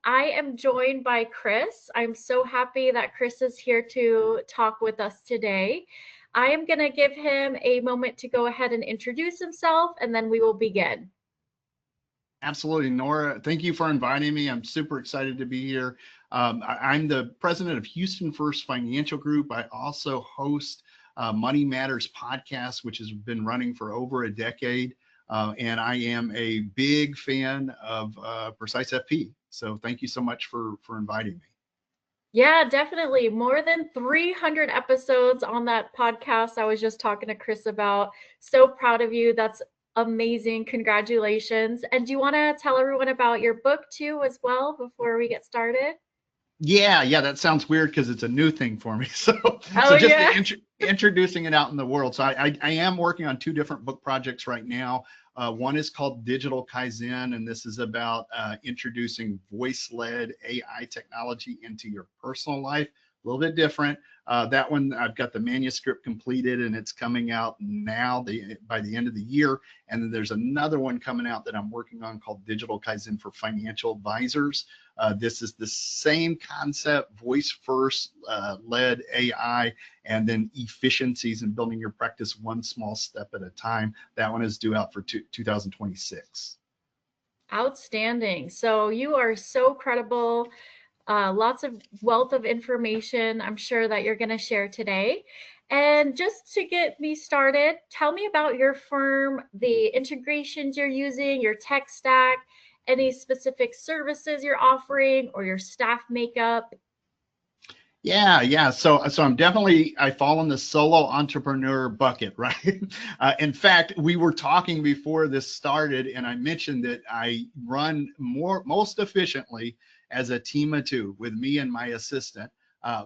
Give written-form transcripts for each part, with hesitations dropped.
I am joined by Chris. I'm so happy that Chris is here to talk with us today. I am going to give him a moment to go ahead and introduce himself, and then we will begin. Absolutely, Nora. Thank you for inviting me. I'm super excited to be here. I'm the president of Houston First Financial Group. I also host Money Matters podcast, which has been running for over a decade. And I am a big fan of PreciseFP. So thank you so much for inviting me. Yeah, definitely. More than 300 episodes on that podcast I was just talking to Chris about. So proud of you. That's amazing. Congratulations. And do you want to tell everyone about your book too as well before we get started? Yeah, that sounds weird because it's a new thing for me. So, Oh, so just yeah. introducing it out in the world. So I am working on two different book projects right now. One is called Digital Kaizen, and this is about introducing voice-led AI technology into your personal life. A little bit different. That one, I've got the manuscript completed and it's coming out now by the end of the year. And then there's another one coming out that I'm working on called Digital Kaizen for Financial Advisors. This is the same concept, voice first led AI, and then efficiencies in building your practice one small step at a time. That one is due out for 2026. Outstanding. So you are so credible. Lots of wealth of information I'm sure that you're going to share today. And just to get me started, tell me about your firm, the integrations you're using, your tech stack, any specific services you're offering, or your staff makeup. Yeah. So I fall in the solo entrepreneur bucket, right? In fact, we were talking before this started, and I mentioned that I run most efficiently as a team of two with me and my assistant.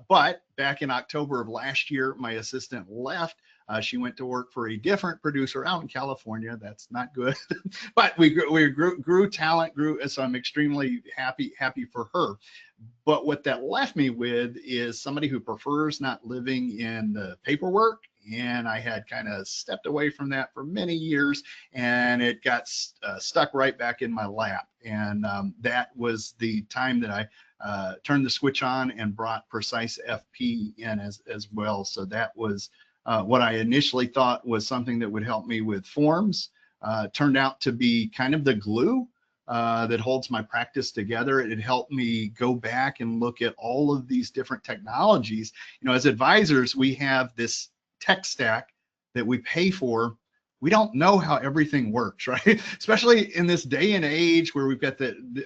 But back in October of last year, my assistant left. She went to work for a different producer out in California. That's not good, but we grew talent, so I'm extremely happy for her. But what that left me with is somebody who prefers not living in the paperwork. And I had kind of stepped away from that for many years, and it got stuck right back in my lap. And that was the time that I turned the switch on and brought PreciseFP in as well. So that was what I initially thought was something that would help me with forms. Turned out to be kind of the glue that holds my practice together. It helped me go back and look at all of these different technologies. You know, as advisors, we have this tech stack that we pay for. We don't know how everything works, right? Especially in this day and age where we've got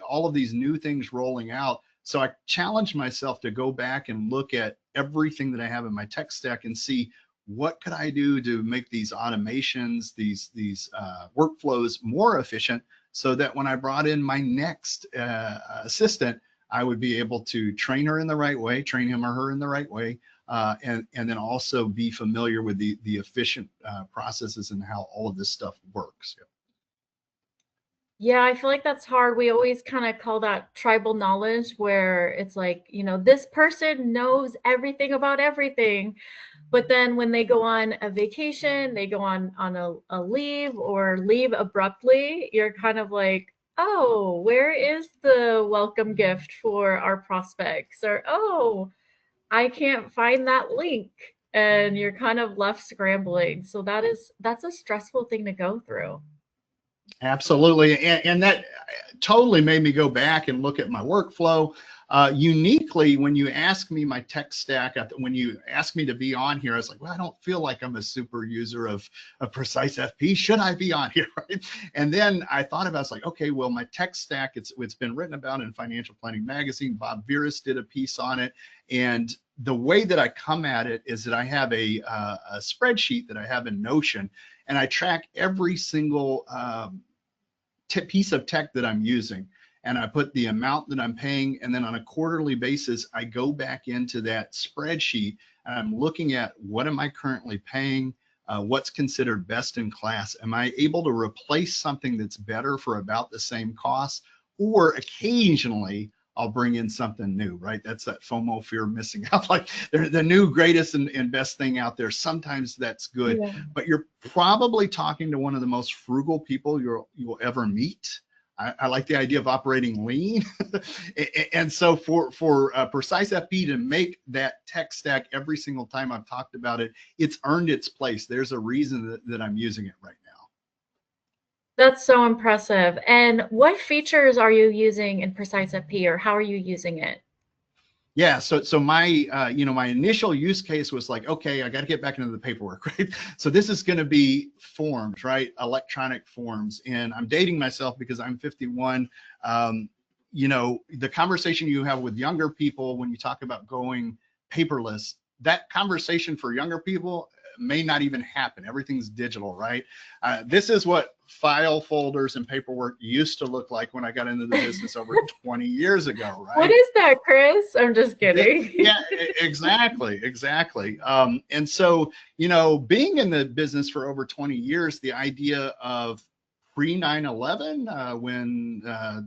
all of these new things rolling out. So I challenged myself to go back and look at everything that I have in my tech stack and see what could I do to make these automations, these workflows more efficient, so that when I brought in my next assistant, I would be able to train her in the right way, train him or her in the right way, and then also be familiar with the efficient processes and how all of this stuff works. Yeah, I feel like that's hard. We always kind of call that tribal knowledge, where it's like, this person knows everything about everything. But then when they go on a vacation, they go on a leave or leave abruptly, you're kind of like, oh, where is the welcome gift for our prospects? Or, oh, I can't find that link. And you're kind of left scrambling. So that's a stressful thing to go through. Absolutely. And that totally made me go back and look at my workflow. Uniquely, when you ask me my tech stack, when you ask me to be on here, I was like, well, I don't feel like I'm a super user of PreciseFP. Should I be on here? Right? And then I thought about it, I was like, okay, well, my tech stack, it's been written about in Financial Planning Magazine. Bob Virus did a piece on it. And the way that I come at it is that I have a spreadsheet that I have in Notion, and I track every single piece of tech that I'm using, and I put the amount that I'm paying, and then on a quarterly basis I go back into that spreadsheet and I'm looking at what am I currently paying, what's considered best in class, am I able to replace something that's better for about the same cost, or occasionally I'll bring in something new, right? That's that FOMO, fear of missing out. Like they're the new greatest and best thing out there. Sometimes that's good, Yeah. but you're probably talking to one of the most frugal people you'll ever meet. I like the idea of operating lean. And so for PreciseFP to make that tech stack every single time I've talked about it, it's earned its place. There's a reason that I'm using it right now. That's so impressive. And what features are you using in PreciseFP, or how are you using it? Yeah, so my my initial use case was like, okay, I got to get back into the paperwork, right? So this is going to be forms, right? Electronic forms, and I'm dating myself because I'm 51. The conversation you have with younger people when you talk about going paperless, that conversation for younger people may not even happen. Everything's digital, right? This is what file folders and paperwork used to look like when I got into the business over 20 years ago, right? What is that, Chris? I'm just kidding. Yeah, exactly. And so, being in the business for over 20 years, the idea of pre 9/11, when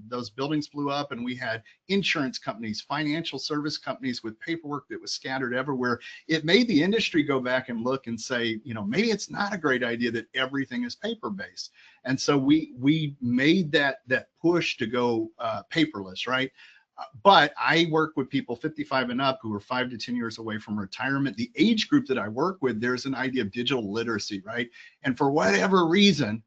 those buildings blew up and we had insurance companies, financial service companies with paperwork that was scattered everywhere, it made the industry go back and look and say, maybe it's not a great idea that everything is paper-based. And so we made that push to go paperless, right? But I work with people 55 and up who are 5 to 10 years away from retirement. The age group that I work with, there's an idea of digital literacy, right? And for whatever reason,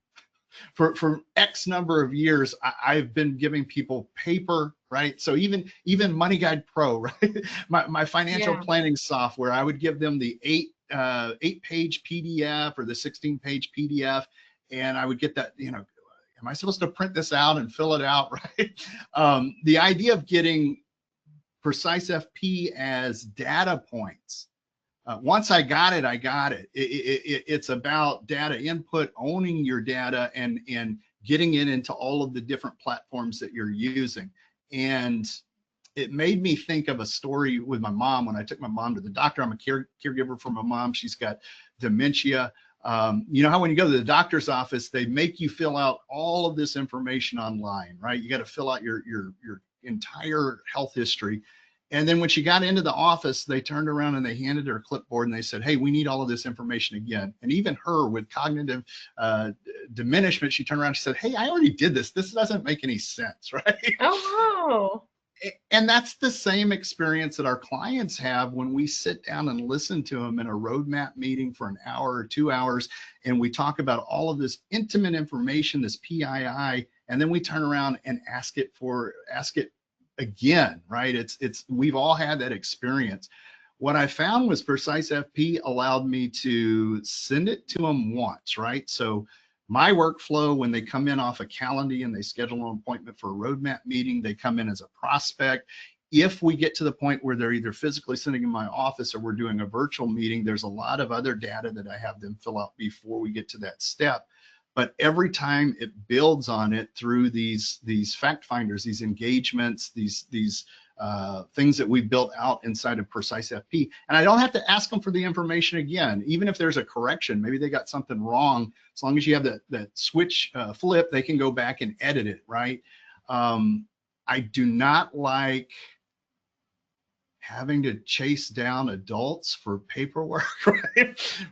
for X number of years, I've been giving people paper, right? So even Money Guide Pro, right? My financial planning software, I would give them the 8-page PDF or the 16-page PDF, and I would get that, am I supposed to print this out and fill it out, right? The idea of getting PreciseFP as data points. Once I got it, I got it. It's about data input, owning your data, and getting it into all of the different platforms that you're using. And it made me think of a story with my mom when I took my mom to the doctor. I'm a caregiver for my mom. She's got dementia. You know how when you go to the doctor's office, they make you fill out all of this information online, right? You got to fill out your entire health history. And then when she got into the office, they turned around and they handed her a clipboard and they said, hey, we need all of this information again. And even her with cognitive diminishment, she turned around and she said, hey, I already did this. This doesn't make any sense, right? Oh, wow. And that's the same experience that our clients have when we sit down and listen to them in a roadmap meeting for an hour or 2 hours. And we talk about all of this intimate information, this PII, and then we turn around and ask it again, right? We've all had that experience. What I found was PreciseFP allowed me to send it to them once, right? So my workflow, when they come in off a Calendly and they schedule an appointment for a roadmap meeting, they come in as a prospect. If we get to the point where they're either physically sitting in my office or we're doing a virtual meeting, there's a lot of other data that I have them fill out before we get to that step. But every time it builds on it through these fact finders, these engagements, these things that we built out inside of PreciseFP. And I don't have to ask them for the information again, even if there's a correction, maybe they got something wrong. As long as you have that switch flip, they can go back and edit it, right? I do not like having to chase down adults for paperwork,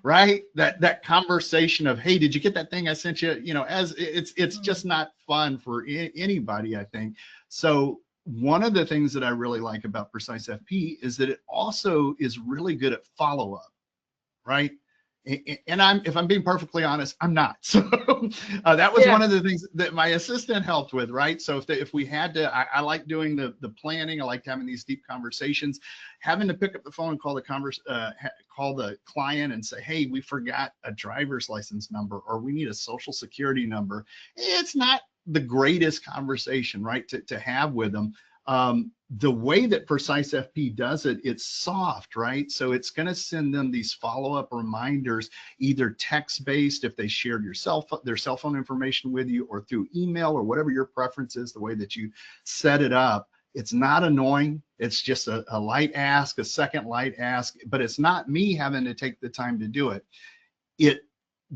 right? That conversation of, hey, did you get that thing I sent you? As it's just not fun for anybody, I think. So one of the things that I really like about PreciseFP is that it also is really good at follow-up, right? And if I'm being perfectly honest, I'm not. So that was one of the things that my assistant helped with, right? So if we had to, I like doing the planning. I like having these deep conversations. Having to pick up the phone and call the client and say, hey, we forgot a driver's license number, or we need a social security number. It's not the greatest conversation, right, to have with them. The way that PreciseFP does it, it's soft, right? So it's going to send them these follow-up reminders, either text-based if they shared their cell phone information with you, or through email, or whatever your preference is, the way that you set it up. It's not annoying. It's just a light ask, a second light ask, but it's not me having to take the time to do it. It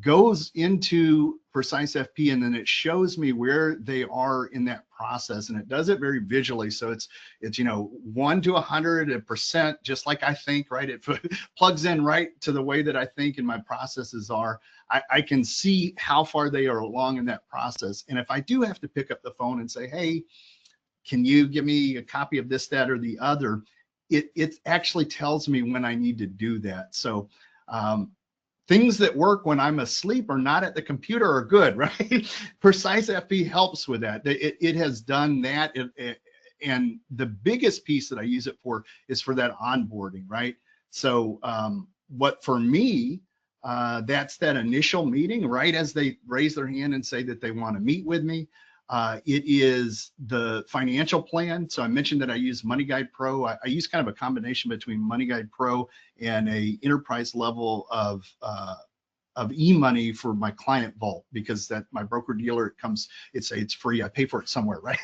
goes into PreciseFP, and then it shows me where they are in that process, and it does it very visually. So it's 1 to 100%, just like I think, right? It plugs in right to the way that I think and my processes are. I can see how far they are along in that process. And if I do have to pick up the phone and say, hey, can you give me a copy of this, that, or the other, it actually tells me when I need to do that. So things that work when I'm asleep or not at the computer are good, right? PreciseFP helps with that. It has done that. And the biggest piece that I use it for is for that onboarding, right? So what for me, that's that initial meeting, right as they raise their hand and say that they want to meet with me. It is the financial plan. So I mentioned that I use MoneyGuide Pro. I use kind of a combination between MoneyGuide Pro and a enterprise level of e-money for my client vault, because that my broker dealer, it's free. I pay for it somewhere, right?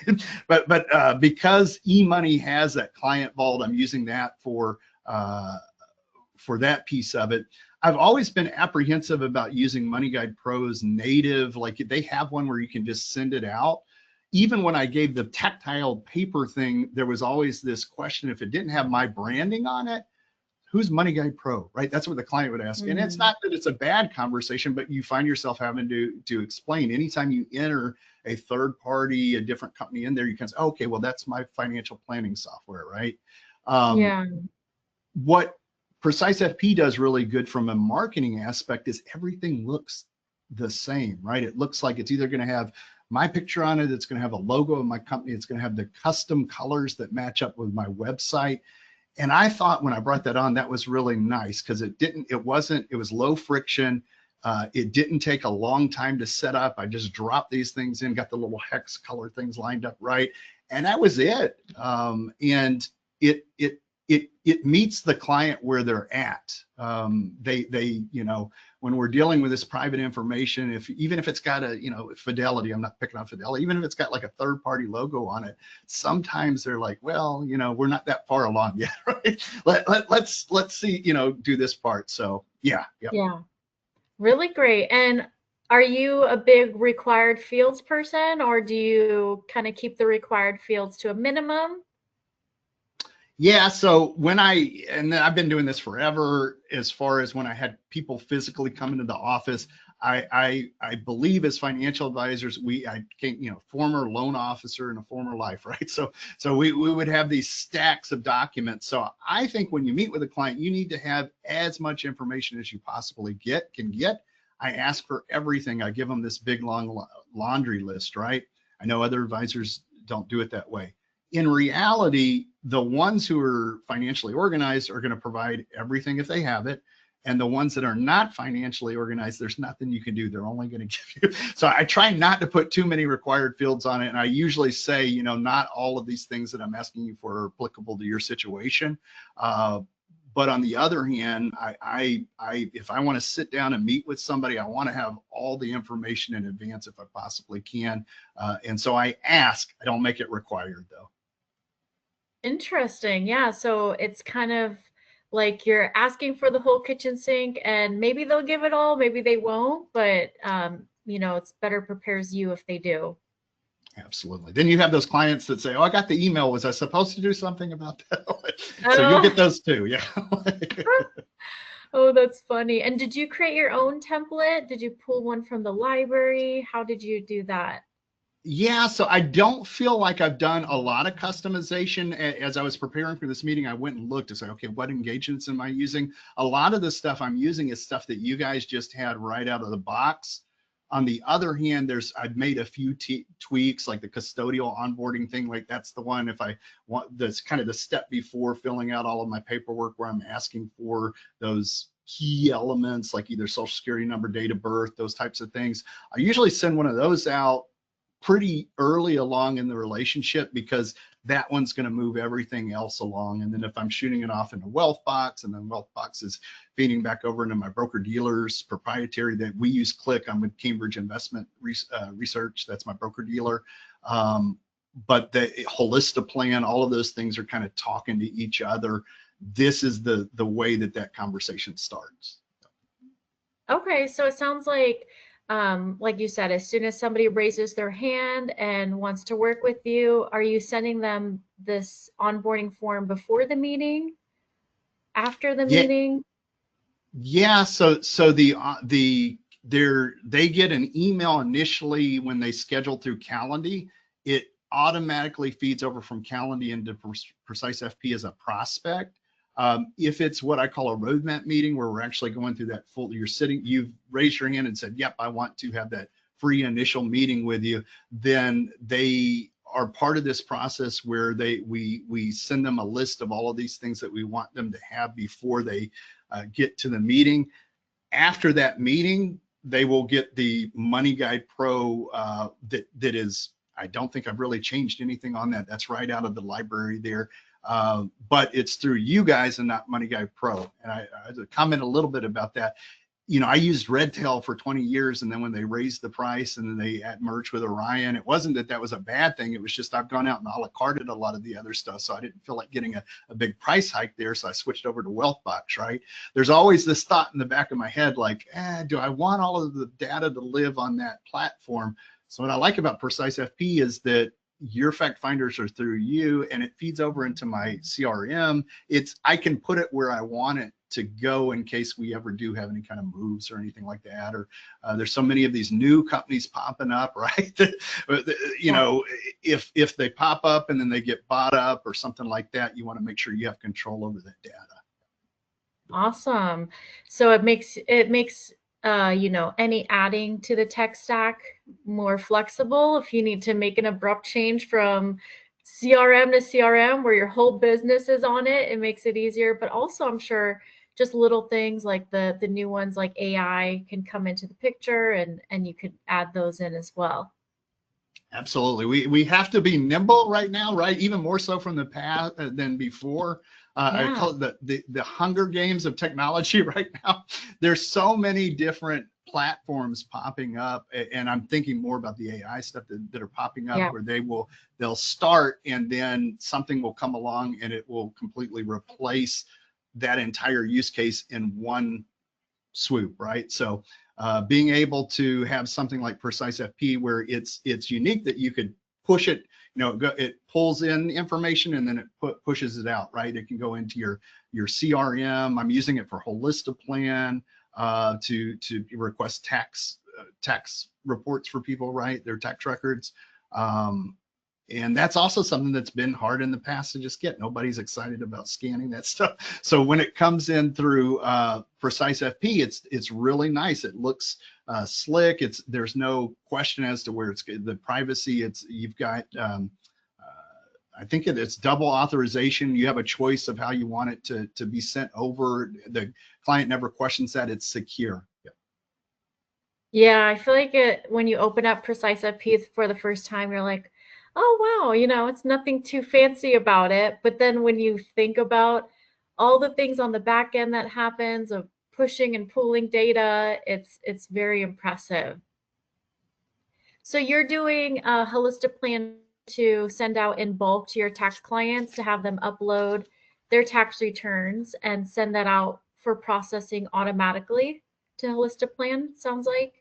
but because e-money has that client vault, I'm using that for that piece of it. I've always been apprehensive about using MoneyGuide Pro's native, like they have one where you can just send it out. Even when I gave the tactile paper thing, there was always this question, if it didn't have my branding on it, who's MoneyGuide Pro, right? That's what the client would ask. And it's not that it's a bad conversation, but you find yourself having to explain. Anytime you enter a third party, a different company in there, you can say, okay, well, that's my financial planning software, right? Yeah. What PreciseFP does really good from a marketing aspect is everything looks the same, right? It looks like it's either going to have my picture on it, it's going to have a logo of my company, it's going to have the custom colors that match up with my website. And I thought when I brought that on, that was really nice, because it was low friction. It didn't take a long time to set up. I just dropped these things in, got the little hex color things lined up right, and that was it. And it meets the client where they're at. When we're dealing with this private information, even if it's got a, Fidelity, I'm not picking on Fidelity, even if it's got like a third party logo on it, sometimes they're like, well, we're not that far along yet, right? Let's see, do this part. So yeah. Yeah. Really great. And are you a big required fields person, or do you kind of keep the required fields to a minimum? Yeah, so and I've been doing this forever, as far as when I had people physically come into the office, I believe as financial advisors, I came, former loan officer in a former life, right? So we would have these stacks of documents. So I think when you meet with a client, you need to have as much information as you possibly can get. I ask for everything. I give them this big long laundry list, right? I know other advisors don't do it that way. In reality, the ones who are financially organized are going to provide everything if they have it. And the ones that are not financially organized, there's nothing you can do. They're only going to give you. So I try not to put too many required fields on it. And I usually say, not all of these things that I'm asking you for are applicable to your situation. But on the other hand, if I want to sit down and meet with somebody, I want to have all the information in advance if I possibly can. And so I ask. I don't make it required, though. Interesting. Yeah. So it's kind of like you're asking for the whole kitchen sink, and maybe they'll give it all, maybe they won't, but it's better prepares you if they do. Absolutely. Then you have those clients that say, oh, I got the email. Was I supposed to do something about that? So you'll get those too. Yeah. Oh, that's funny. And did you create your own template? Did you pull one from the library? How did you do that? Yeah, so I don't feel like I've done a lot of customization. As I was preparing for this meeting, I went and looked to say, okay, what engagements am I using? A lot of the stuff I'm using is stuff that you guys just had right out of the box. On the other hand, I've made a few tweaks, like the custodial onboarding thing. Like that's the one, if I want, that's kind of the step before filling out all of my paperwork, where I'm asking for those key elements, like either social security number, date of birth, those types of things. I usually send one of those out pretty early along in the relationship, because that one's going to move everything else along. And then if I'm shooting it off into Wealthbox, and then Wealthbox is feeding back over into my broker dealer's proprietary that we use Click. I'm with Cambridge Investment Research. That's my broker dealer. But the Holista plan, all of those things are kind of talking to each other. This is the way that conversation starts. Okay, so it sounds like you said, as soon as somebody raises their hand and wants to work with you, are you sending them this onboarding form before the meeting, after the Yeah, meeting? yeah. So they get an email initially when they schedule through Calendly. It automatically feeds over from Calendly into Precise FP as a prospect. If it's what I call a roadmap meeting where we're actually going through that full, you've raised your hand and said, yep, I want to have that free initial meeting with you, then they are part of this process where we send them a list of all of these things that we want them to have before they get to the meeting. After that meeting, they will get the Money Guide Pro that is, I don't think I've really changed anything on that. That's right out of the library there. But it's through you guys and not Money Guide Pro. And I comment a little bit about that. I used Redtail for 20 years, and then when they raised the price and then they merged with Orion, it wasn't that was a bad thing. It was just I've gone out and a la carted a lot of the other stuff, so I didn't feel like getting a big price hike there, so I switched over to Wealthbox, right? There's always this thought in the back of my head, like, do I want all of the data to live on that platform? So what I like about PreciseFP is that your fact finders are through you, and it feeds over into my CRM. I can put it where I want it to go in case we ever do have any kind of moves or anything like that. Or there's so many of these new companies popping up, right? Yeah. If they pop up and then they get bought up or something like that, you want to make sure you have control over that data. Awesome. So it makes any adding to the tech stack more flexible. If you need to make an abrupt change from CRM to CRM where your whole business is on it, it makes it easier. But also I'm sure just little things like the new ones like AI can come into the picture and you could add those in as well. Absolutely. We have to be nimble right now, right? Even more so from the past than before. I Yeah. call it the Hunger Games of technology right now. There's so many different platforms popping up, and I'm thinking more about the AI stuff that are popping up Yeah. where they'll start and then something will come along and it will completely replace that entire use case in one swoop, right? So being able to have something like PreciseFP where it's unique that you could push it, it pulls in information and then it pushes it out, right? It can go into your CRM. I'm using it for Holistiplan to request tax reports for people, right? Their tax records. And that's also something that's been hard in the past to just get. Nobody's excited about scanning that stuff. So when it comes in through PreciseFP, it's really nice. It looks slick. There's no question as to where it's the privacy. You've got I think it's double authorization. You have a choice of how you want it to be sent over. The client never questions that. It's secure. Yeah. Yeah, I feel like when you open up PreciseFP for the first time, you're like, oh wow, it's nothing too fancy about it. But then when you think about all the things on the back end that happens of pushing and pulling data, it's very impressive. So you're doing a holistic plan to send out in bulk to your tax clients to have them upload their tax returns and send that out for processing automatically to holistic plan, sounds like.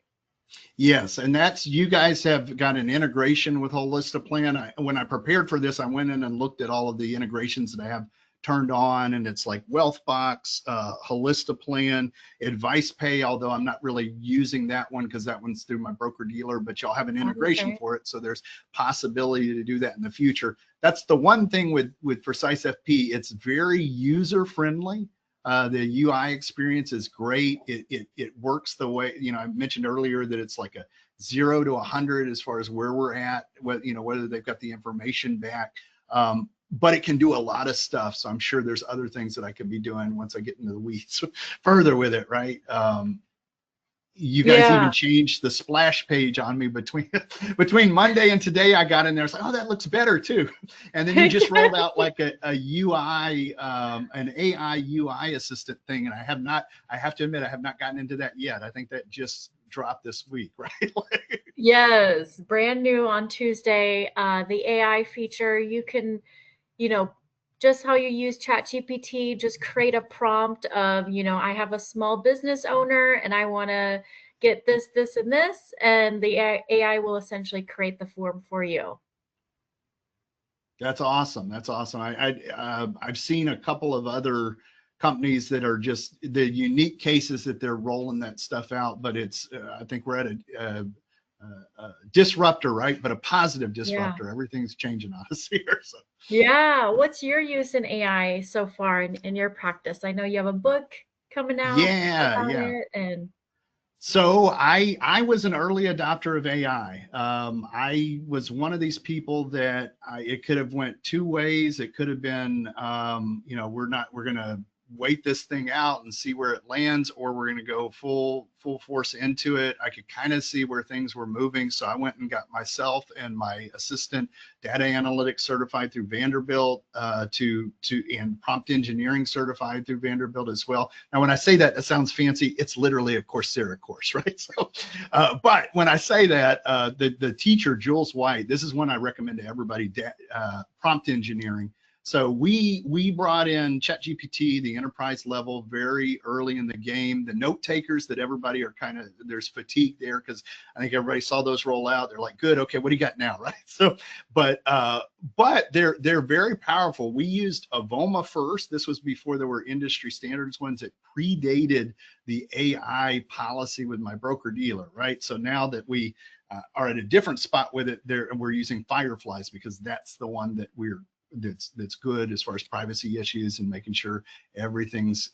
Yes, and you guys have got an integration with Holistiplan. When I prepared for this, I went in and looked at all of the integrations that I have turned on, and it's like Wealthbox, Holistiplan, Advice Pay, although I'm not really using that one because that one's through my broker dealer, but y'all have an integration Okay. for it, so there's possibility to do that in the future. That's the one thing with PreciseFP. It's very user friendly. The UI experience is great. It works the way, I mentioned earlier that it's like a 0 to 100 as far as where we're at, whether they've got the information back. But it can do a lot of stuff. So I'm sure there's other things that I could be doing once I get into the weeds further with it, right? You guys even Yeah. changed the splash page on me between Monday and today. I got in there, it's like, oh, that looks better too. And then you just rolled out like a UI, an AI UI assistant thing, and I have to admit, I have not gotten into that yet. I think that just dropped this week, right? Yes, brand new on Tuesday. The AI feature, you can, you know, just how you use ChatGPT, just create a prompt of, I have a small business owner and I want to get this, this, and this, and the AI will essentially create the form for you. That's awesome. That's awesome. I've seen a couple of other companies that are just the unique cases that they're rolling that stuff out, but it's I think we're at a disruptor, right? But a positive disruptor. Yeah. Everything's changing on us here. So. Yeah. What's your use in AI so far in your practice? I know you have a book coming out Yeah, about yeah. it, and So I was an early adopter of AI. I was one of these people that it could have went two ways. It could have been, we're going to wait this thing out and see where it lands, or we're going to go full force into it. I could kind of see where things were moving. So I went and got myself and my assistant data analytics certified through Vanderbilt, and prompt engineering certified through Vanderbilt as well. Now, when I say that, it sounds fancy. It's literally a Coursera course, right? So, but when I say that, the teacher, Jules White, this is one I recommend to everybody, prompt engineering. So we brought in ChatGPT, the enterprise level, very early in the game. The note takers that everybody are kind of, there's fatigue there because I think everybody saw those roll out. They're like, good, okay, what do you got now, right? So, but they're very powerful. We used Avoma first. This was before there were industry standards ones that predated the AI policy with my broker dealer, right? So now that we are at a different spot with it, we're using Fireflies because that's the one that that's good as far as privacy issues and making sure everything's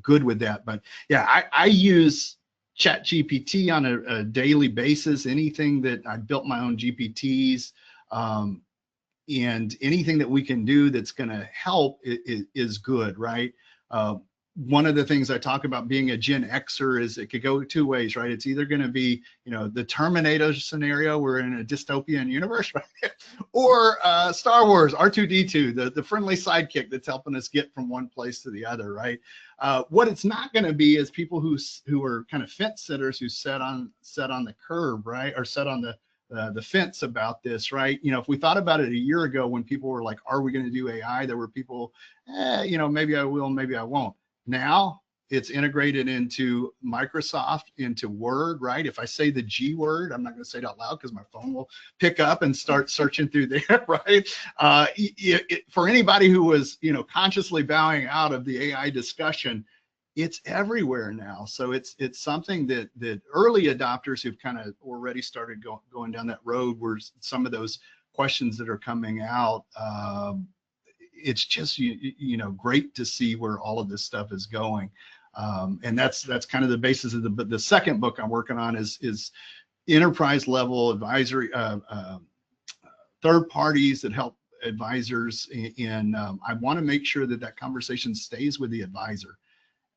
good with that. But yeah, I use ChatGPT on a daily basis. Anything that I built my own GPTs, and anything that we can do that's going to help is good, right? One of the things I talk about being a Gen Xer is it could go two ways, right? It's either going to be, the Terminator scenario, we're in a dystopian universe, right? Or Star Wars, R2-D2, the friendly sidekick that's helping us get from one place to the other, right? What it's not going to be is people who are kind of fence sitters who set on the curb, right? Or set on the fence about this, right? If we thought about it a year ago when people were like, are we going to do AI? There were people, maybe I will, maybe I won't. Now it's integrated into Microsoft, into Word, right? If I say the G word, I'm not going to say it out loud because my phone will pick up and start searching through there, right? For anybody who was, consciously bowing out of the AI discussion, it's everywhere now. So it's something that early adopters who've kind of already started going down that road, where some of those questions that are coming out, it's just great to see where all of this stuff is going, and that's kind of the basis of the second book I'm working on is enterprise level advisory, third parties that help advisors, and I want to make sure that conversation stays with the advisor.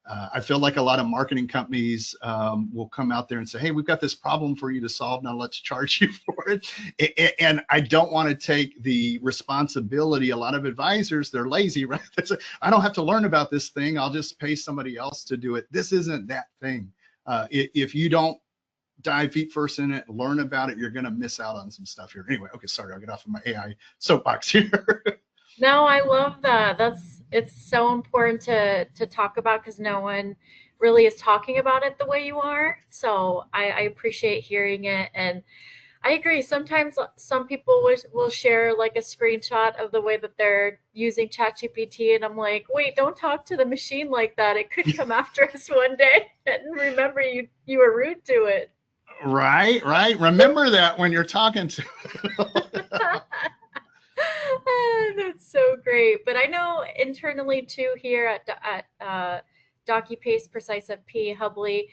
I feel like a lot of marketing companies will come out there and say, hey, we've got this problem for you to solve. Now let's charge you for it. And I don't want to take the responsibility. A lot of advisors, they're lazy, right? I don't have to learn about this thing. I'll just pay somebody else to do it. This isn't that thing. If you don't dive feet first in it, learn about it, you're going to miss out on some stuff here. Anyway, okay, sorry, I'll get off of my AI soapbox here. no, I love that. It's so important to talk about because no one really is talking about it the way you are. So I appreciate hearing it, and I agree. Sometimes some people will share like a screenshot of the way that they're using ChatGPT, and I'm like, wait, don't talk to the machine like that. It could come after us one day and remember you were rude to it. Right. Remember that when you're talking to That's so great. But I know internally too here at DocuPace PreciseFP Hubley,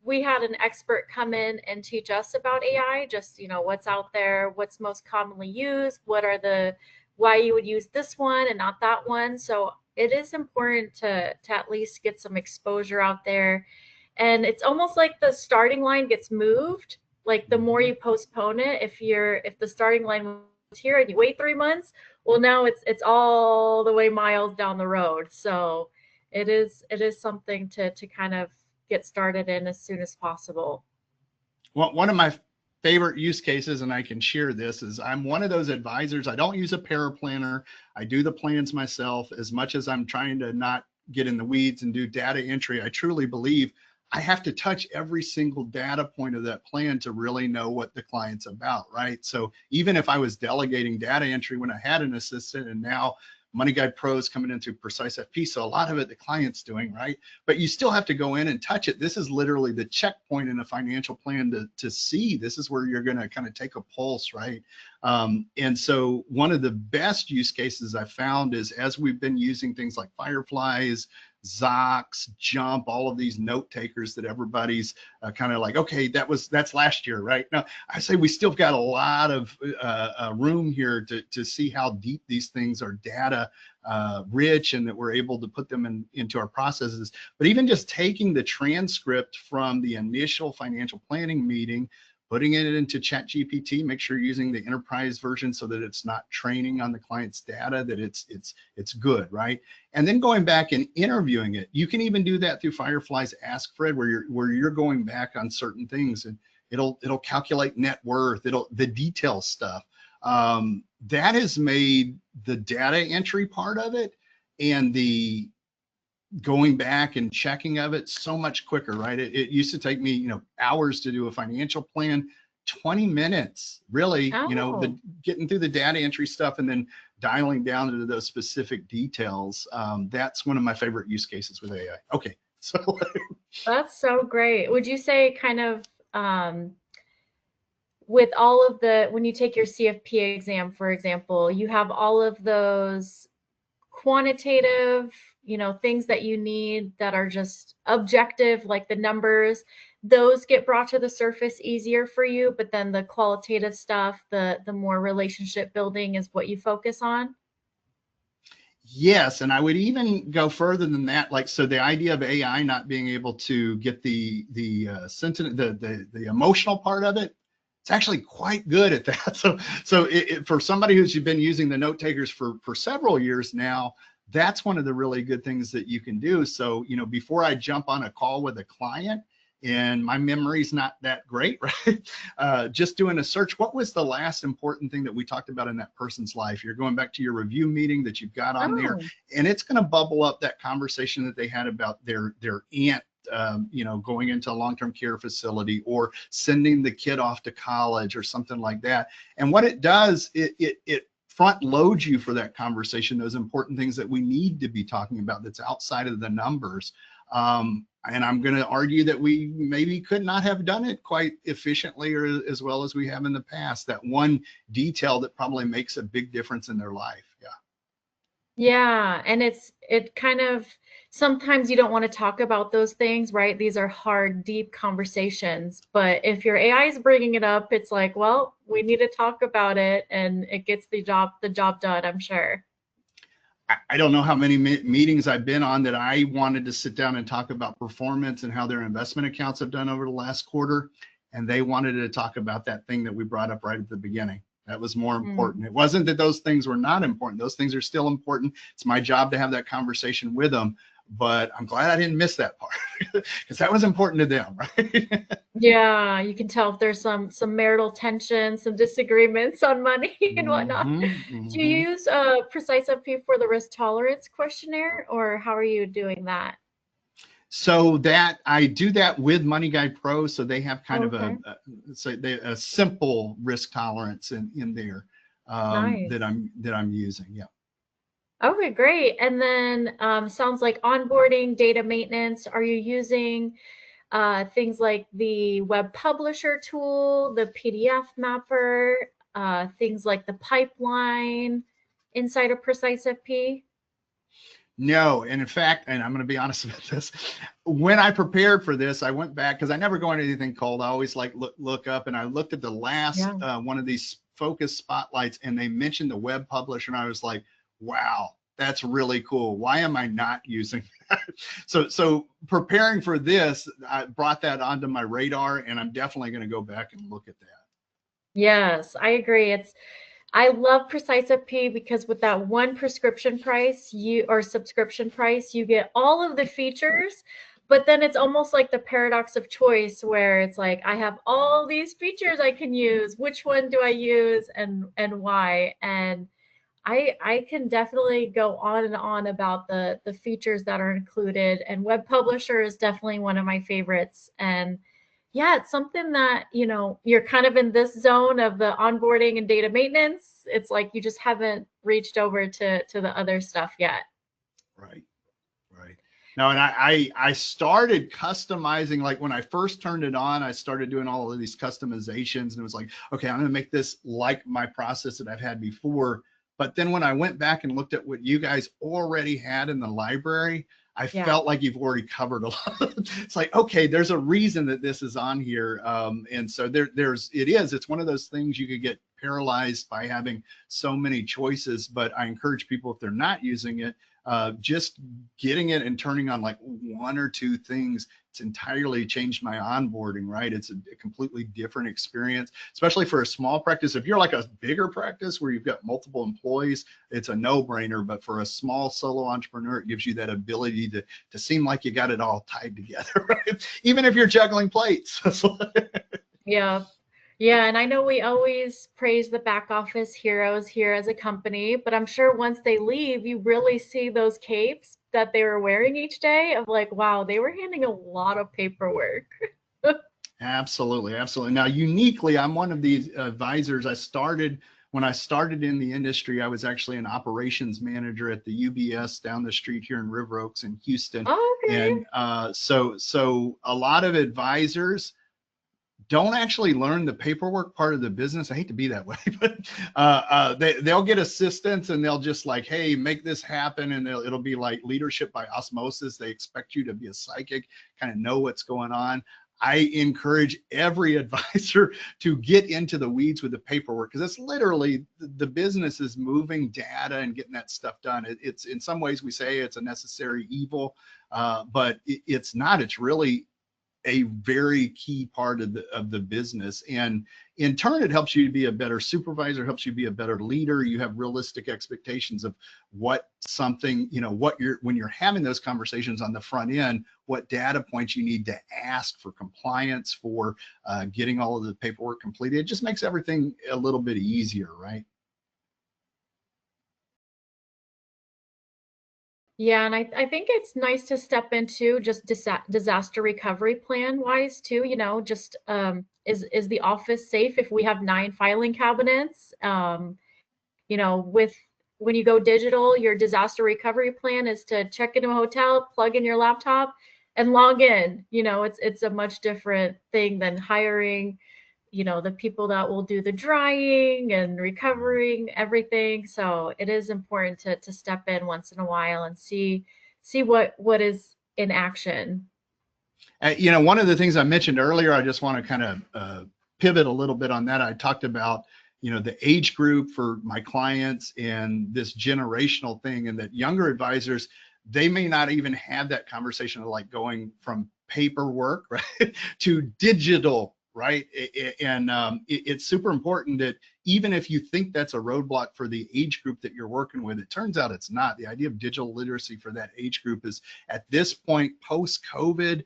we had an expert come in and teach us about AI, just what's out there, what's most commonly used, why you would use this one and not that one. So it is important to at least get some exposure out there. And it's almost like the starting line gets moved. Like the more you postpone it, if the starting line was here and you wait 3 months, well, now it's all the way miles down the road. So it is something to kind of get started in as soon as possible. one of my favorite use cases, and I can share this, is I'm one of those advisors. I don't use a paraplanner. I do the plans myself. As much as I'm trying to not get in the weeds and do data entry, I truly believe I have to touch every single data point of that plan to really know what the client's about, right? So even if I was delegating data entry when I had an assistant, and now Money Guide Pro is coming in through PreciseFP, so a lot of it the client's doing, right? But you still have to go in and touch it. This is literally the checkpoint in a financial plan to see. This is where you're going to kind of take a pulse, right? And so one of the best use cases I found is, as we've been using things like Fireflies, Zox, Jump, all of these note takers that everybody's kind of like, okay, that's last year, right? Now, I say we still got a lot of room here to see how deep these things are data rich, and that we're able to put them into our processes. But even just taking the transcript from the initial financial planning meeting, putting it into ChatGPT, make sure you're using the enterprise version so that it's not training on the client's data, that it's good, right? And then going back and interviewing it. You can even do that through Firefly's Ask Fred, where you're going back on certain things, and it'll calculate net worth, the detail stuff. That has made the data entry part of it and the going back and checking of it so much quicker, right? It used to take me, hours to do a financial plan. 20 minutes, really, Oh. getting through the data entry stuff and then dialing down into those specific details. That's one of my favorite use cases with AI. Okay, so That's so great. Would you say kind of with all of when you take your CFP exam, for example, you have all of those quantitative, things that you need that are just objective, like the numbers, those get brought to the surface easier for you, but then the qualitative stuff, the more relationship building is what you focus on? yes, and I would even go further than that. Like, so the idea of AI not being able to get the sentiment, the emotional part of it, it's actually quite good at that. So for somebody who's been using the note takers for several years now, that's one of the really good things that you can do. So, before I jump on a call with a client and my memory's not that great, right? Just doing a search. What was the last important thing that we talked about in that person's life? You're going back to your review meeting that you've got on there, Oh, and it's going to bubble up that conversation that they had about their aunt, going into a long-term care facility, or sending the kid off to college or something like that. And what it does, it front loads you for that conversation, those important things that we need to be talking about that's outside of the numbers. And I'm going to argue that we maybe could not have done it quite efficiently or as well as we have in the past. That one detail that probably makes a big difference in their life. Yeah. yeah. And it kind of, sometimes you don't want to talk about those things, right? These are hard, deep conversations. But if your AI is bringing it up, it's like, well, we need to talk about it, and it gets the job done, I'm sure. I don't know how many meetings I've been on that I wanted to sit down and talk about performance and how their investment accounts have done over the last quarter. And they wanted to talk about that thing that we brought up right at the beginning. That was more Mm. important. It wasn't that those things were not important. Those things are still important. It's my job to have that conversation with them. But I'm glad I didn't miss that part because that was important to them, right? Yeah, you can tell if there's some marital tension, some disagreements on money and whatnot. Mm-hmm, Do you mm-hmm. use PreciseFP for the risk tolerance questionnaire, or how are you doing that? So that I do that with Money Guide Pro, so they have kind of Okay, a simple risk tolerance in there, nice. that I'm using. Yeah. Okay, great. And then sounds like onboarding, data maintenance. Are you using things like the web publisher tool, the PDF mapper, things like the pipeline inside of PreciseFP? No, and in fact, and I'm going to be honest about this, when I prepared for this, I went back because I never go into anything cold. I always like look up, and I looked at the last Yeah. one of these focus spotlights, and they mentioned the web publisher, and I was like, wow, that's really cool. Why am I not using that? So preparing for this, I brought that onto my radar, and I'm definitely going to go back and look at that. Yes, I agree. I love PreciseFP because with that one prescription price, you or subscription price, you get all of the features, but then it's almost like the paradox of choice where it's like I have all these features I can use. Which one do I use and why? And I can definitely go on and on about the features that are included, and web publisher is definitely one of my favorites. And yeah, it's something that, you know, you're kind of in this zone of the onboarding and data maintenance. It's like you just haven't reached over to the other stuff yet. Right. Right. No, and I started customizing, like when I first turned it on, I started doing all of these customizations, and it was like, okay, I'm going to make this like my process that I've had before. But then when I went back and looked at what you guys already had in the library, I Yeah. felt like you've already covered a lot. It's like, okay, there's a reason that this is on here. And so it's one of those things you could get paralyzed by having so many choices. But I encourage people, if they're not using it, just getting it and turning on like one or two things, it's entirely changed my onboarding, right? It's a completely different experience, especially for a small practice. If you're like a bigger practice where you've got multiple employees, it's a no-brainer. But for a small solo entrepreneur, it gives you that ability to seem like you got it all tied together, right? Even if you're juggling plates. Yeah. Yeah, and I know we always praise the back office heroes here as a company, but I'm sure once they leave, you really see those capes that they were wearing each day of like, wow, they were handling a lot of paperwork. Absolutely, absolutely. Now, uniquely, I'm one of these advisors. When I started in the industry, I was actually an operations manager at the UBS down the street here in River Oaks in Houston. Oh, okay. And so a lot of advisors don't actually learn the paperwork part of the business. I hate to be that way, but they'll get assistance and they'll just like, hey, make this happen. And it'll be like leadership by osmosis. They expect you to be a psychic, kind of know what's going on. I encourage every advisor to get into the weeds with the paperwork, because it's literally the business is moving data and getting that stuff done. It's in some ways we say it's a necessary evil, but it's not. It's really a very key part of the business, and in turn it helps you to be a better supervisor, helps you be a better leader. You have realistic expectations of what something, you know, what you're, when you're having those conversations on the front end, what data points you need to ask for compliance, for getting all of the paperwork completed. It just makes everything a little bit easier, right? Yeah, and I think it's nice to step into just disaster recovery plan wise too, you know, just is the office safe if we have 9 filing cabinets? You know, with when you go digital, your disaster recovery plan is to check into a hotel, plug in your laptop, and log in. You know, it's a much different thing than hiring, you know, the people that will do the drying and recovering everything. So it is important to step in once in a while and see what is in action. You know, one of the things I mentioned earlier, I just want to kind of pivot a little bit on that. I talked about, you know, the age group for my clients and this generational thing, and that younger advisors, they may not even have that conversation of like going from paperwork, right, to digital, right? And it's super important that even if you think that's a roadblock for the age group that you're working with, it turns out it's not. The idea of digital literacy for that age group is, at this point, post-COVID,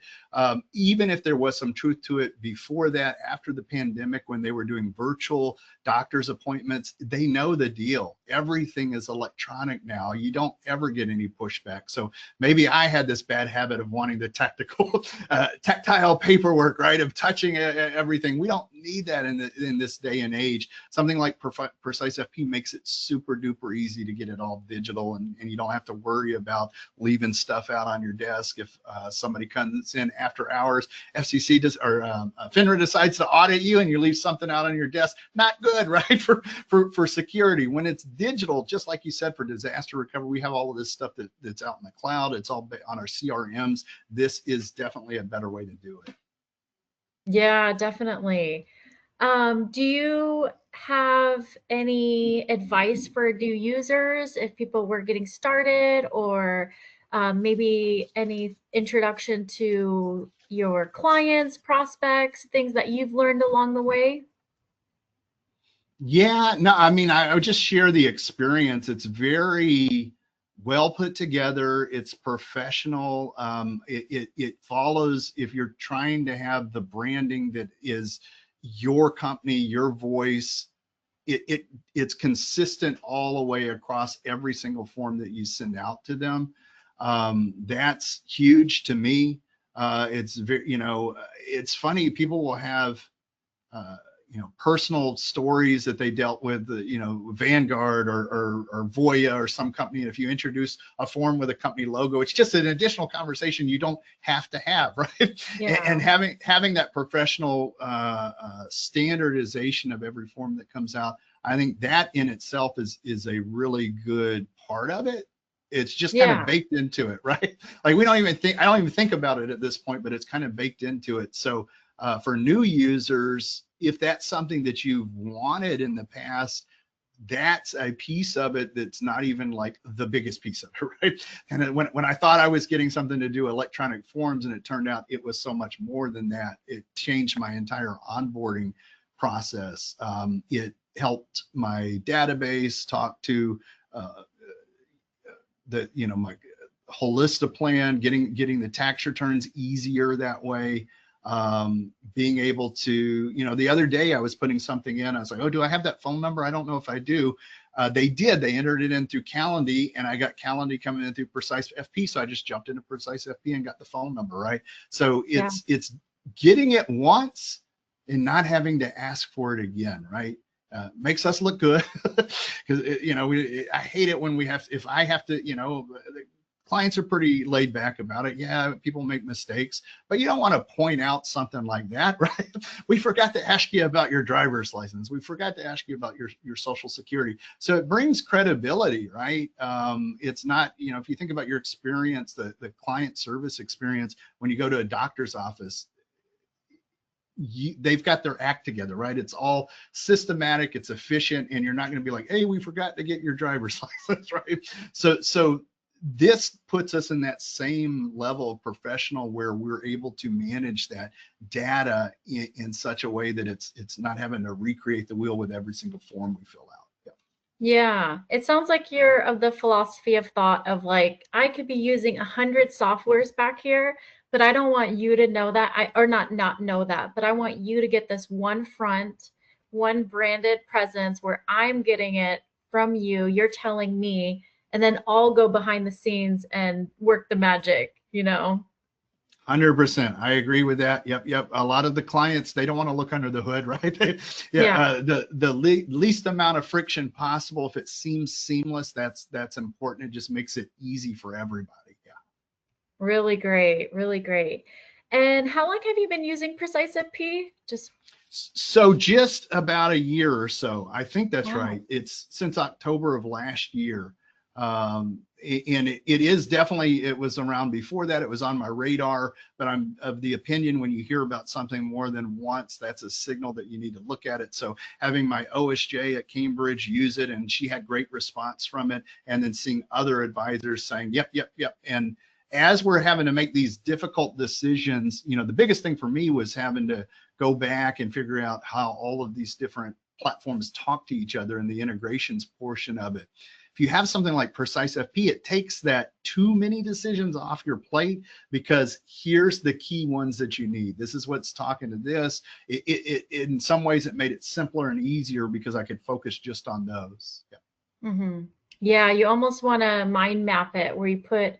even if there was some truth to it before that, after the pandemic, when they were doing virtual doctor's appointments, they know the deal. Everything is electronic now. You don't ever get any pushback. So maybe I had this bad habit of wanting the tactile paperwork, right, of touching everything. We don't need that in this day and age. Something like PreciseFP makes it super duper easy to get it all digital, and you don't have to worry about leaving stuff out on your desk. If somebody comes in after hours, FCC does, or FINRA decides to audit you, and you leave something out on your desk, not good, right? For security. When it's digital, just like you said, for disaster recovery, we have all of this stuff that's out in the cloud. It's all on our CRMs. This is definitely a better way to do it. Yeah, definitely. Do you have any advice for new users if people were getting started, or maybe any introduction to your clients, prospects, things that you've learned along the way? Yeah, no, I mean, I would just share the experience. It's very well put together. It's professional. It follows, if you're trying to have the branding that is your company, your voice, it's consistent all the way across every single form that you send out to them. That's huge to me. It's very, it's funny, people will have uh, personal stories that they dealt with, Vanguard or Voya or some company. And if you introduce a form with a company logo, it's just an additional conversation you don't have to have, right? Yeah. And having that professional standardization of every form that comes out, I think that in itself is a really good part of it. It's just kind of baked into it, right? Like I don't even think about it at this point, but it's kind of baked into it. So for new users, if that's something that you've wanted in the past, that's a piece of it that's not even like the biggest piece of it, right? And when I thought I was getting something to do electronic forms, and it turned out it was so much more than that, it changed my entire onboarding process. It helped my database talk to my Holista plan, getting the tax returns easier that way. Being able to, the other day I was putting something in, I was like, oh, do I have that phone number? I don't know if I do. They entered it in through Calendly, and I got Calendly coming in through PreciseFP. So I just jumped into PreciseFP and got the phone number, right? So it's getting it once and not having to ask for it again, right? Makes us look good because I hate it when if I have to, the clients are pretty laid back about it. Yeah, people make mistakes, but you don't want to point out something like that, right? We forgot to ask you about your driver's license. We forgot to ask you about your social security. So it brings credibility, right? It's not, if you think about your experience, the client service experience, when you go to a doctor's office, they've got their act together, right? It's all systematic, it's efficient, and you're not going to be like, hey, we forgot to get your driver's license, right? So this puts us in that same level of professional where we're able to manage that data in such a way that it's not having to recreate the wheel with every single form we fill out. Yeah, it sounds like you're of the philosophy of thought of like, I could be using 100 softwares back here, but I don't want you to know that, or not know that, but I want you to get this one front, one branded presence where I'm getting it from you, you're telling me, and then I'll go behind the scenes and work the magic, 100%. I agree with that. Yep. A lot of the clients, they don't want to look under the hood, right? The least amount of friction possible. If it seems seamless, that's important. It just makes it easy for everybody. Yeah. Really great, really great. And how long have you been using PreciseFP? So just about a year or so. I think that's Wow. right. It's since October of last year. And it is definitely, it was around before that, it was on my radar, but I'm of the opinion when you hear about something more than once, that's a signal that you need to look at it. So having my OSJ at Cambridge use it, and she had great response from it, and then seeing other advisors saying, yep. And as we're having to make these difficult decisions, the biggest thing for me was having to go back and figure out how all of these different platforms talk to each other and the integrations portion of it. If you have something like PreciseFP, it takes that too many decisions off your plate, because here's the key ones that you need. This is what's talking to this. In some ways, it made it simpler and easier because I could focus just on those. Yeah. Mm-hmm. Yeah, you almost want to mind map it where you put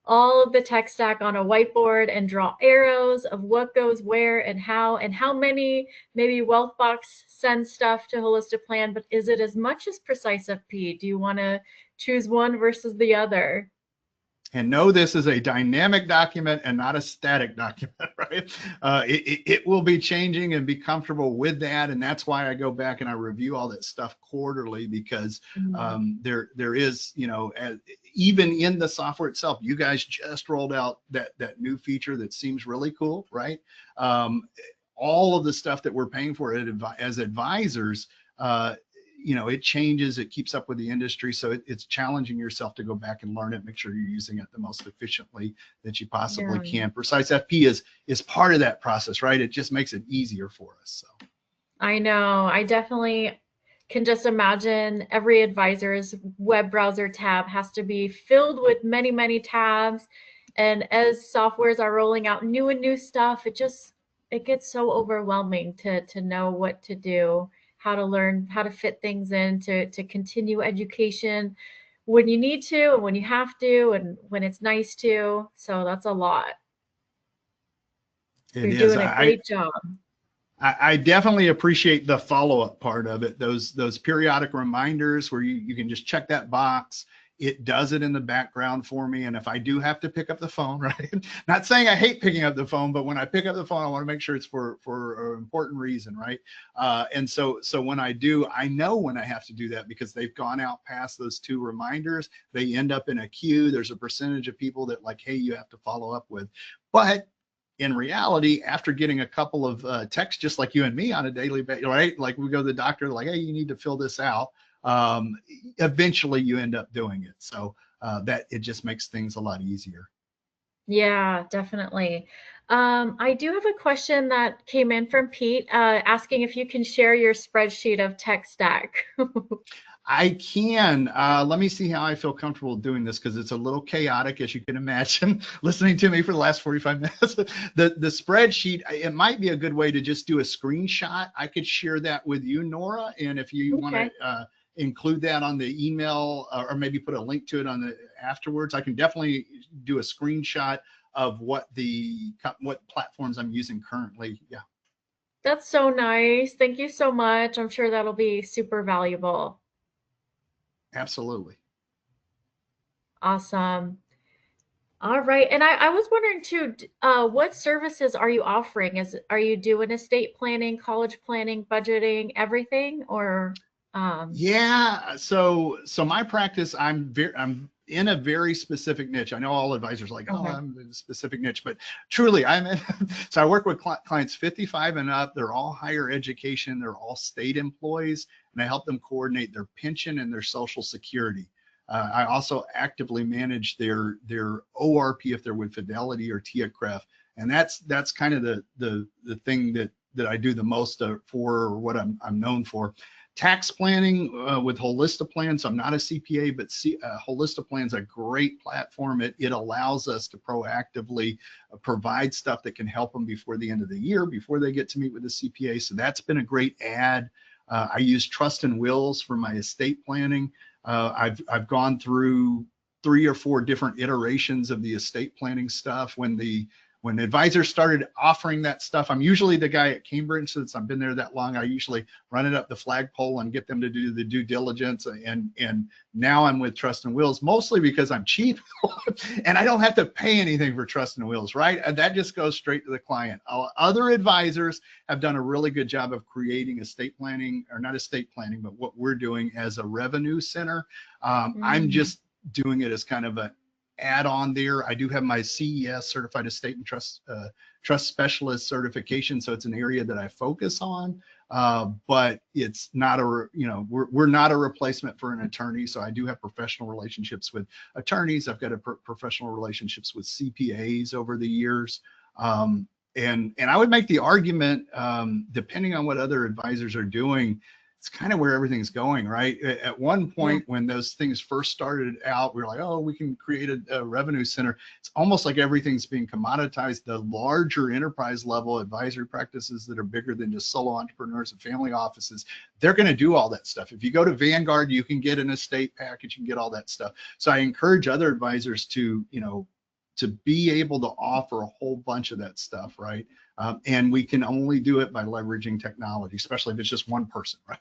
all of the tech stack on a whiteboard and draw arrows of what goes where and how many. Maybe Wealthbox sends stuff to Holista Plan, but is it as much as PreciseFP? Do you want to choose one versus the other? And know this is a dynamic document and not a static document, right? It will be changing, and be comfortable with that. And that's why I go back and I review all that stuff quarterly, because there is, even in the software itself, you guys just rolled out that new feature that seems really cool, right? All of the stuff that we're paying for it as advisors, it changes, it keeps up with the industry. So it's challenging yourself to go back and learn it, make sure you're using it the most efficiently that you possibly can. PreciseFP is part of that process, right? It just makes it easier for us. So I know, I definitely, can just imagine every advisor's web browser tab has to be filled with many, many tabs. And as softwares are rolling out new and new stuff, it gets so overwhelming to know what to do, how to learn, how to fit things in, to continue education when you need to and when you have to and when it's nice to. So that's a lot. It You're is. doing a great job. I definitely appreciate the follow-up part of it. Those periodic reminders where you can just check that box. It does it in the background for me. And if I do have to pick up the phone, right? Not saying I hate picking up the phone, but when I pick up the phone, I want to make sure it's for an important reason, right? And so when I do, I know when I have to do that because they've gone out past those 2 reminders. They end up in a queue. There's a percentage of people that like, hey, you have to follow up with. But in reality, after getting a couple of texts, just like you and me on a daily basis, right? Like we go to the doctor, like, hey, you need to fill this out. Eventually you end up doing it. So that it just makes things a lot easier. Yeah, definitely. I do have a question that came in from Pete, asking if you can share your spreadsheet of tech stack. I can. Let me see how I feel comfortable doing this because it's a little chaotic, as you can imagine, listening to me for the last 45 minutes. The spreadsheet, it might be a good way to just do a screenshot. I could share that with you, Nora, and if you want Okay. to include that on the email or maybe put a link to it on the afterwards, I can definitely do a screenshot of what platforms I'm using currently. Yeah, That's so nice. Thank you so much. I'm sure that'll be super valuable. absolutely. Awesome. All right. And I was wondering too, what services are you offering? Are you doing estate planning, college planning, budgeting, everything, or Yeah, so my practice, I'm in a very specific niche. I know all advisors are like, oh, okay. I'm in a specific niche, but truly I'm in. So I work with clients 55 and up. They're all higher education. They're all state employees, and I help them coordinate their pension and their Social Security. I also actively manage their ORP if they're with Fidelity or TIAA-CREF, and that's kind of the thing that I do the most for, or what I'm known for. Tax planning with Holistiplan. So I'm not a CPA, but Holistiplan is a great platform. It allows us to proactively provide stuff that can help them before the end of the year, before they get to meet with the CPA. So that's been a great add. I use Trust and Wills for my estate planning. I've gone through 3 or 4 different iterations of the estate planning stuff. When advisors started offering that stuff, I'm usually the guy at Cambridge. Since I've been there that long, I usually run it up the flagpole and get them to do the due diligence. And now I'm with Trust and Wills, mostly because I'm cheap and I don't have to pay anything for Trust and Wills, right? And that just goes straight to the client. Other advisors have done a really good job of creating estate planning, or not estate planning, but what we're doing as a revenue center. I'm Mm. just doing it as kind of an add on there. I do have my CES, Certified Estate and Trust Specialist certification, so it's an area that I focus on. But it's not we're not a replacement for an attorney. So I do have professional relationships with attorneys. I've got professional relationships with CPAs over the years. And I would make the argument, depending on what other advisors are doing, it's kind of where everything's going, right? At one Yeah. point, when those things first started out, we were like, oh, we can create a revenue center. It's almost like everything's being commoditized. The larger enterprise level advisory practices that are bigger than just solo entrepreneurs and family offices, they're going to do all that stuff. If you go to Vanguard, you can get an estate package, you can get all that stuff. So I encourage other advisors to be able to offer a whole bunch of that stuff, right? And we can only do it by leveraging technology, especially if it's just one person, right?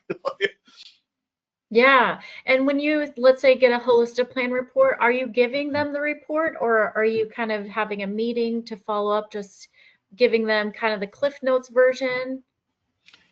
Yeah. And when you, let's say, get a holistic plan report, are you giving them the report or are you kind of having a meeting to follow up, just giving them kind of the Cliff Notes version?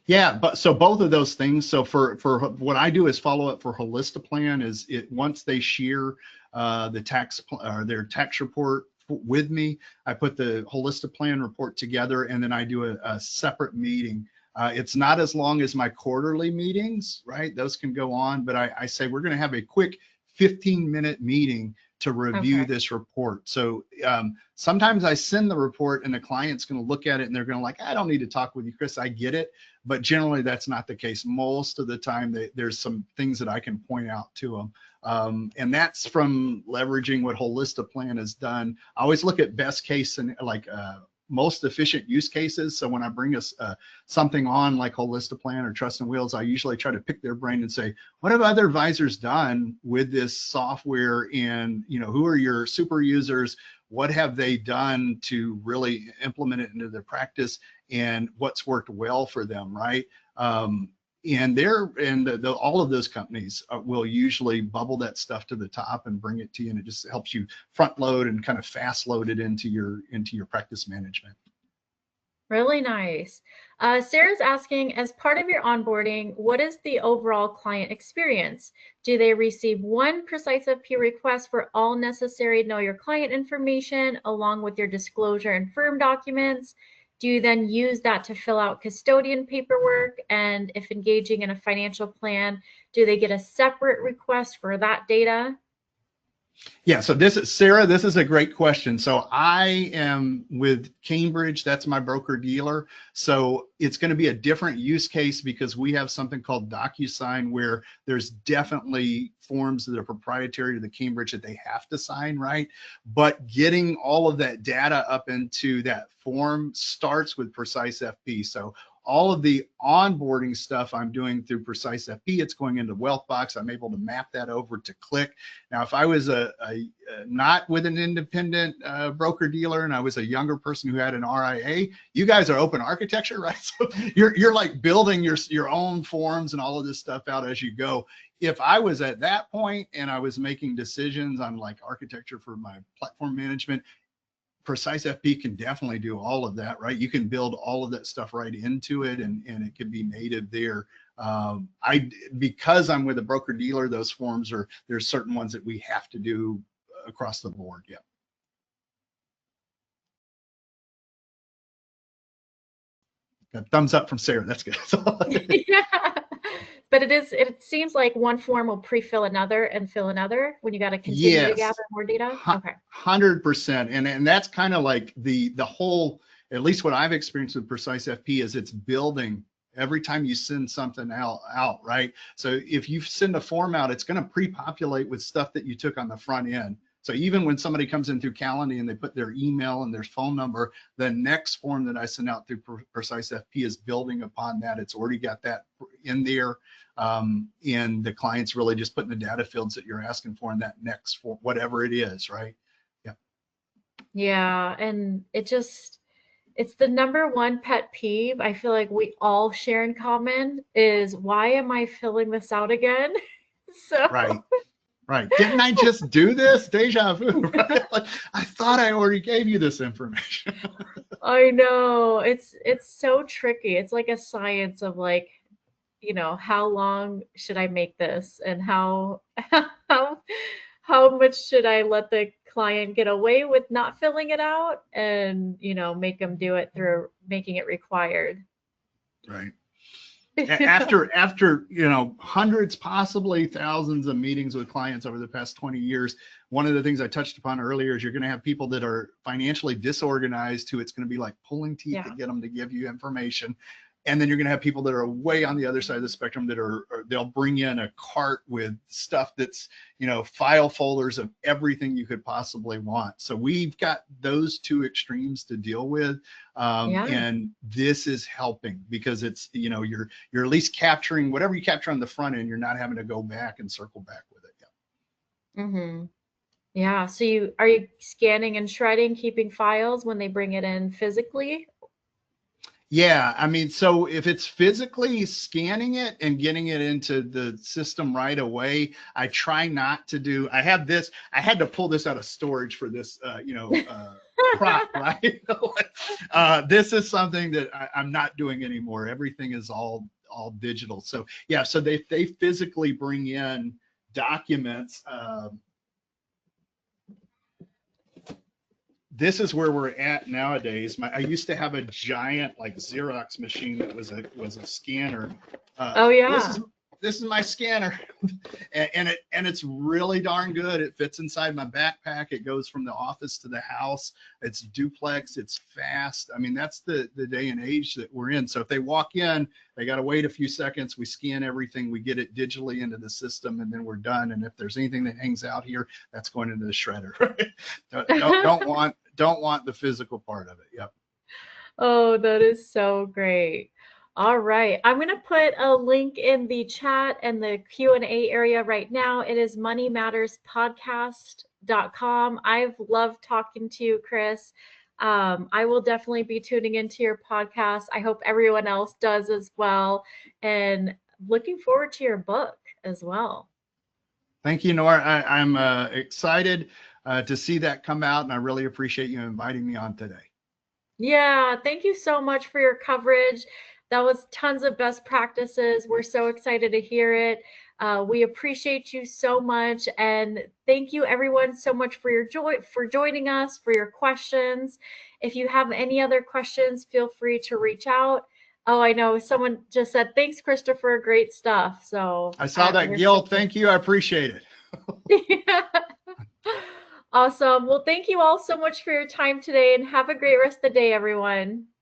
Yeah, but so both of those things. So for what I do is follow up for Holistiplan is it once they share the tax or their tax report with me, I put the Holistiplan report together and then I do a separate meeting. It's not as long as my quarterly meetings, right? Those can go on, but I say we're going to have a quick 15-minute meeting to review Okay. this report. So sometimes I send the report and the client's going to look at it and they're going to like, I don't need to talk with you, Chris, I get it. But generally that's not the case. Most of the time there's some things that I can point out to them. And that's from leveraging what Holistaplan has done. I always look at best case and like most efficient use cases. So when I bring us something on like Holistaplan or Trust and Wheels, I usually try to pick their brain and say, what have other advisors done with this software? And who are your super users? What have they done to really implement it into their practice, and what's worked well for them, right? And all of those companies will usually bubble that stuff to the top and bring it to you, and it just helps you front load and kind of fast load it into your practice management. Really nice. Sarah's asking, as part of your onboarding, what is the overall client experience? Do they receive one PreciseFP request for all necessary know your client information along with your disclosure and firm documents? Do you then use that to fill out custodian paperwork? And if engaging in a financial plan, do they get a separate request for that data? Yeah, so Sarah, this is a great question. So I am with Cambridge, that's my broker dealer. So it's going to be a different use case because we have something called DocuSign where there's definitely forms that are proprietary to the Cambridge that they have to sign, right? But getting all of that data up into that form starts with PreciseFP. So all of the onboarding stuff I'm doing through PreciseFP, it's going into Wealthbox. I'm able to map that over to Click. Now, if I was not with an independent broker dealer and I was a younger person who had an RIA, you guys are open architecture, right? So you're like building your own forms and all of this stuff out as you go. If I was at that point and I was making decisions on like architecture for my platform management, PreciseFP can definitely do all of that, right? You can build all of that stuff right into it, and it can be native there. Because I'm with a broker dealer, those forms there's certain ones that we have to do across the board. Yeah. Got thumbs up from Sarah. That's good. Yeah. But it seems like one form will pre-fill another and fill another when you got to continue to gather more data. Okay. 100%. And that's kind of like the whole, at least what I've experienced with PreciseFP is it's building every time you send something out, right? So if you send a form out, it's going to pre-populate with stuff that you took on the front end. So even when somebody comes in through Calendly and they put their email and their phone number, the next form that I send out through PreciseFP is building upon that. It's already got that in there. And the client's really just putting the data fields that you're asking for in that next form, whatever it is, right? Yeah. Yeah, and it's the number one pet peeve I feel like we all share in common is, why am I filling this out again? So Right. Didn't I just do this? Deja vu, right? Like, I thought I already gave you this information. I know it's so tricky. It's like a science of like, how long should I make this, and how how much should I let the client get away with not filling it out, and make them do it through making it required. Right. After hundreds, possibly thousands of meetings with clients over the past 20 years, one of the things I touched upon earlier is you're going to have people that are financially disorganized who it's going to be like pulling teeth to get them to give you information. And then you're going to have people that are way on the other side of the spectrum that they'll bring in a cart with stuff that's, file folders of everything you could possibly want. So we've got those two extremes to deal with. And this is helping because it's, you're at least capturing whatever you capture on the front end. You're not having to go back and circle back with it. Yeah. Mm-hmm. Yeah. So are you scanning and shredding, keeping files when they bring it in physically? Yeah, I mean, so if it's physically scanning it and getting it into the system right away, I try not to do. I had to pull this out of storage for this, prop, right? This is something that I'm not doing anymore. Everything is all digital. So yeah, so they physically bring in documents. This is where we're at nowadays. I used to have a giant like Xerox machine that was a scanner. Oh yeah. this is my scanner. and it's really darn good. It fits inside my backpack. It goes from the office to the house. It's duplex. It's fast. I mean, that's the day and age that we're in. So if they walk in, they got to wait a few seconds. We scan everything. We get it digitally into the system, and then we're done. And if there's anything that hangs out here, that's going into the shredder. Don't want the physical part of it. Yep. Oh, that is so great. All right. I'm going to put a link in the chat and the Q&A area right now. It is moneymatterspodcast.com. I've loved talking to you, Chris. I will definitely be tuning into your podcast. I hope everyone else does as well. And looking forward to your book as well. Thank you, Nora. I'm excited to see that come out, and I really appreciate you inviting me on today. Yeah, thank you so much for your coverage. That was tons of best practices. We're so excited to hear it. We appreciate you so much, and thank you everyone so much for your for joining us, for your questions. If you have any other questions, feel free to reach out. Oh, I know someone just said thanks, Christopher. Great stuff. So I saw that, Gil. Thank you. I appreciate it. Yeah. Awesome. Well, thank you all so much for your time today, and have a great rest of the day, everyone.